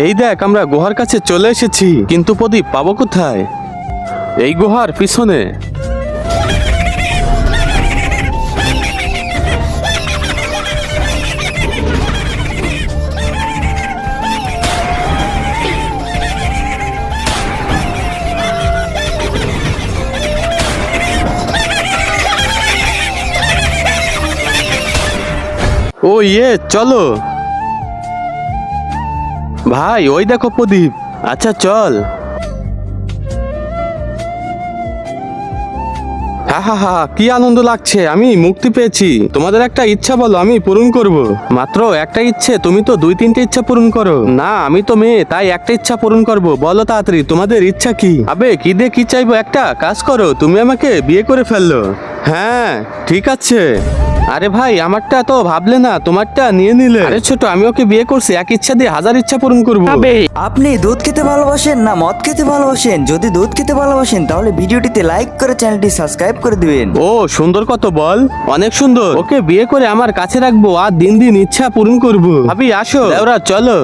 এই দেখ আমরা গুহার কাছে চলে এসেছি, কিন্তু প্রদীপ পাবো কোথায়? এই গুহার পিছনে। ও চলো ভাই, ওই দেখো প্রদীপ। আচ্ছা চল। হা কি আনন্দ লাগছে, আমি মুক্তি পেয়েছি। তোমাদের একটা ইচ্ছা বলো, আমি পূরণ করব। মাত্র একটা ইচ্ছে? তুমি তো 2-3টে ইচ্ছা পূরণ করো। না, আমি তো মেয়ে, তাই একটা ইচ্ছা পূরণ করব। বলো তাড়াতাড়ি তোমাদের ইচ্ছা কি? আবে কি দিয়ে কি চাইবো? একটা কাজ করো, তুমি আমাকে বিয়ে করে ফেললো। হ্যাঁ ঠিক আছে। আরে ভাই, আমারটা তো ভাবলে না, তোমারটা নিয়ে নিলে। আরে ছোট, আমি ওকে বিয়ে করছি, এক ইচ্ছা দিয়ে 1000 ইচ্ছা পূরণ করবো। আপনি দুধ খেতে ভালোবাসেন না মদ খেতে ভালোবাসেন? যদি দুধ খেতে ভালোবাসেন তাহলে ভিডিওটিতে লাইক করে চ্যানেলটি সাবস্ক্রাইব করে দিবেন। ও সুন্দর কত বল, অনেক সুন্দর। ওকে বিয়ে করে আমার কাছে রাখবো আর দিন দিন ইচ্ছা পূরণ করবো। ভাবি আসো, দেওরা চলো।